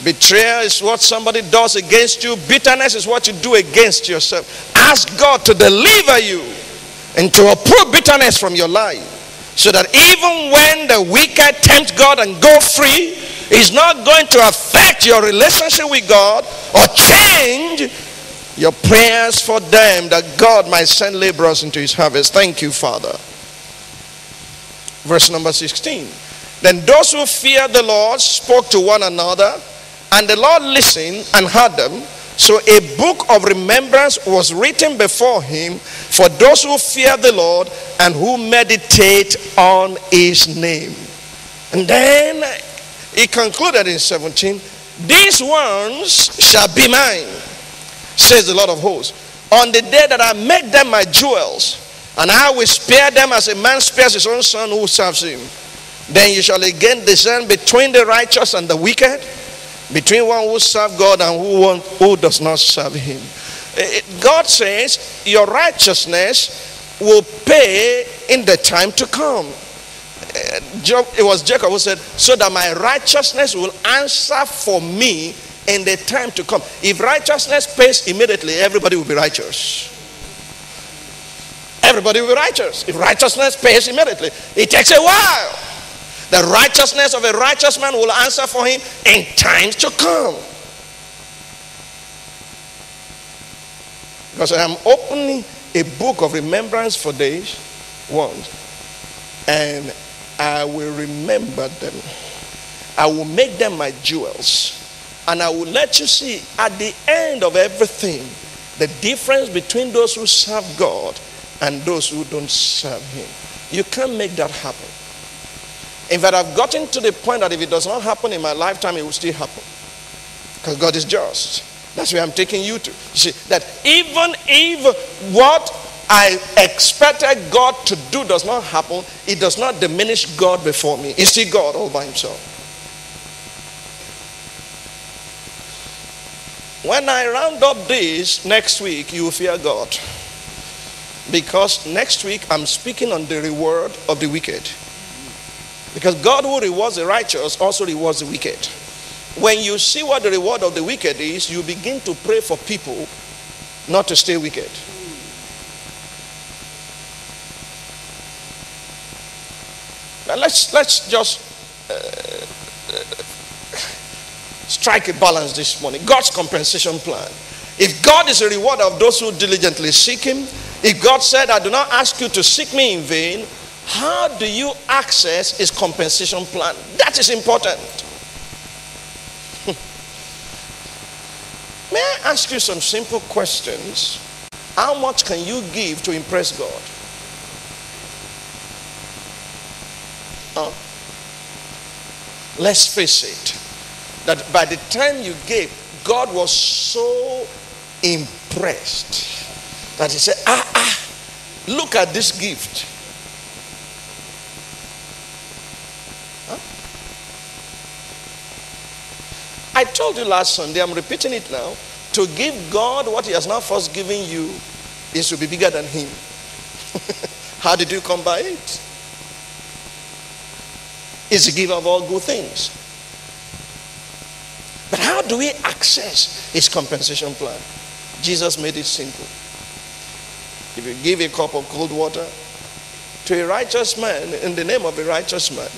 Betrayal is what somebody does against you. Bitterness is what you do against yourself. Ask God to deliver you and to uproot bitterness from your life, so that even when the wicked tempt God and go free, it's not going to affect your relationship with God or change your prayers for them, that God might send laborers into his harvest. Thank you, Father. Verse number 16. Then those who feared the Lord spoke to one another, and the Lord listened and heard them. So a book of remembrance was written before him for those who fear the Lord and who meditate on his name. And then he concluded in 17, these ones shall be mine, says the Lord of hosts, on the day that I make them my jewels, and I will spare them as a man spares his own son who serves him. Then you shall again discern between the righteous and the wicked, between one who serves God and who does not serve him. God says your righteousness will pay in the time to come. It was Jacob who said, so that my righteousness will answer for me in the time to come. If righteousness pays immediately, everybody will be righteous. Everybody will be righteous. If righteousness pays immediately, it takes a while. The righteousness of a righteous man will answer for him in times to come. Because I am opening a book of remembrance for days once, and I will remember them. I will make them my jewels, and I will let you see at the end of everything the difference between those who serve God and those who don't serve him. You can't make that happen. In fact, I've gotten to the point that if it does not happen in my lifetime, it will still happen. Because God is just. That's where I'm taking you to. You see, that even if what I expected God to do does not happen, it does not diminish God before me. It's still God all by himself. When I round up this next week, you will fear God. Because next week I'm speaking on the reward of the wicked. Because God who rewards the righteous also rewards the wicked. When you see what the reward of the wicked is, you begin to pray for people not to stay wicked. Now let's just strike a balance this morning. God's compensation plan. If God is a rewarder of those who diligently seek him, if God said, I do not ask you to seek me in vain, how do you access his compensation plan? That is important. May I ask you some simple questions? How much can you give to impress God? Let's face it, that by the time you gave, God was so impressed that he said, look at this gift. I told you last Sunday, I'm repeating it now. To give God what he has not first given you is to be bigger than him. How did you come by it? He's the giver of all good things. But how do we access his compensation plan? Jesus made it simple. If you give a cup of cold water to a righteous man in the name of a righteous man,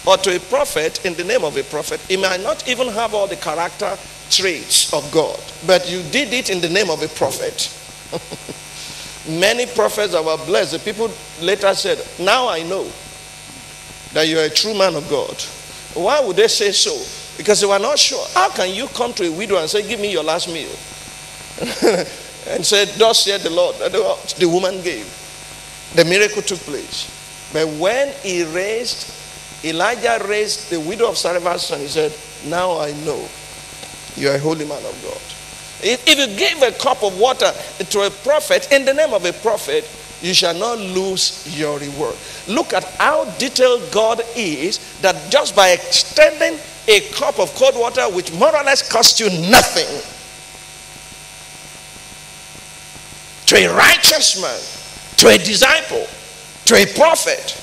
or to a prophet in the name of a prophet, he might not even have all the character traits of God, but you did it in the name of a prophet. Many prophets that were blessed, the people later said, now I know that you are a true man of God. Why would they say so? Because they were not sure. How can you come to a widow and say, give me your last meal? And said, thus said the Lord. The woman gave. The miracle took place. But when Elijah raised the widow of Sarepha's son, he said, now I know you are a holy man of God. If you give a cup of water to a prophet in the name of a prophet, you shall not lose your reward. Look at how detailed God is, that just by extending a cup of cold water, which more or less costs you nothing, to a righteous man, to a disciple, to a prophet,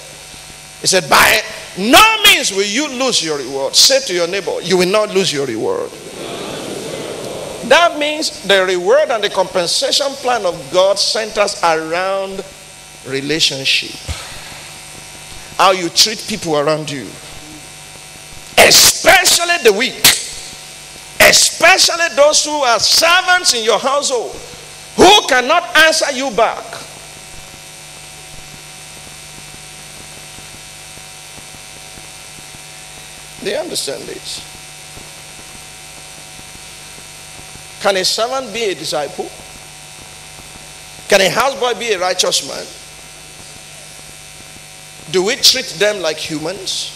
he said, by No means will you lose your reward. Say to your neighbor, you will not lose your reward. That means the reward and the compensation plan of God centers around relationship. How you treat people around you. Especially the weak. Especially those who are servants in your household, who cannot answer you back. Do you understand this? Can a servant be a disciple? Can a houseboy be a righteous man? Do we treat them like humans?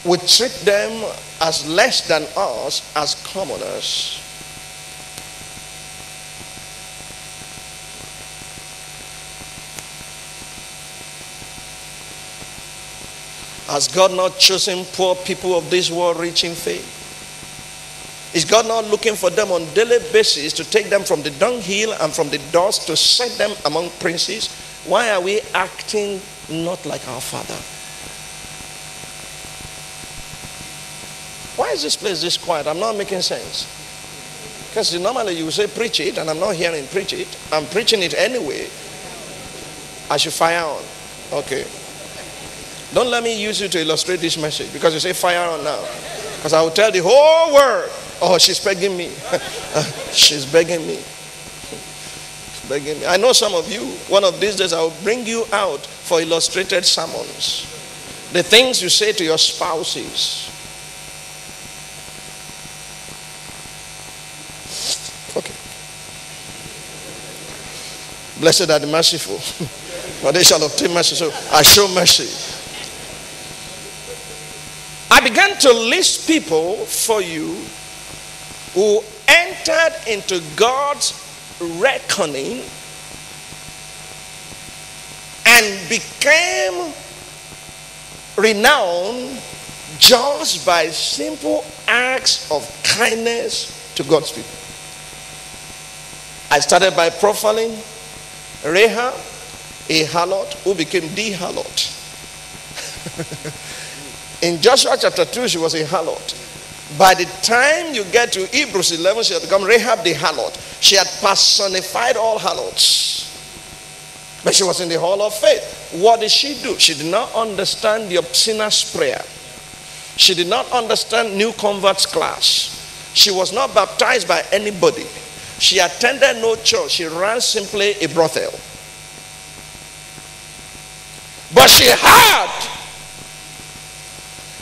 We treat them as less than us, as commoners. Has God not chosen poor people of this world rich in faith? Is God not looking for them on a daily basis to take them from the dunghill and from the dust to set them among princes? Why are we acting not like our Father? Why is this place this quiet? I'm not making sense. Because normally you say preach it, and I'm not hearing preach it. I'm preaching it anyway. I should fire on. Okay. Don't let me use you to illustrate this message, because you say fire on now. Because I will tell the whole world, oh, she's begging me. She's begging me. She's begging me. I know some of you, one of these days I will bring you out for illustrated sermons. The things you say to your spouses. Okay. Blessed are the merciful, for they shall obtain mercy. So I show mercy. I began to list people for you who entered into God's reckoning and became renowned just by simple acts of kindness to God's people. I started by profiling Rahab, a harlot who became the harlot. In Joshua chapter 2, she was a harlot. By the time you get to Hebrews 11, she had become Rahab the harlot. She had personified all harlots. But she was in the hall of faith. What did she do? She did not understand the sinner's prayer. She did not understand new converts class. She was not baptized by anybody. She attended no church. She ran simply a brothel. But she heard.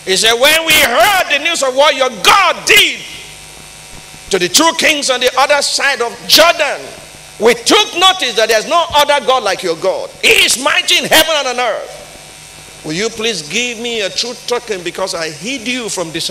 He said, when we heard the news of what your God did to the two kings on the other side of Jordan, we took notice that there's no other God like your God. He is mighty in heaven and on earth. Will you please give me a true token, because I hid you from this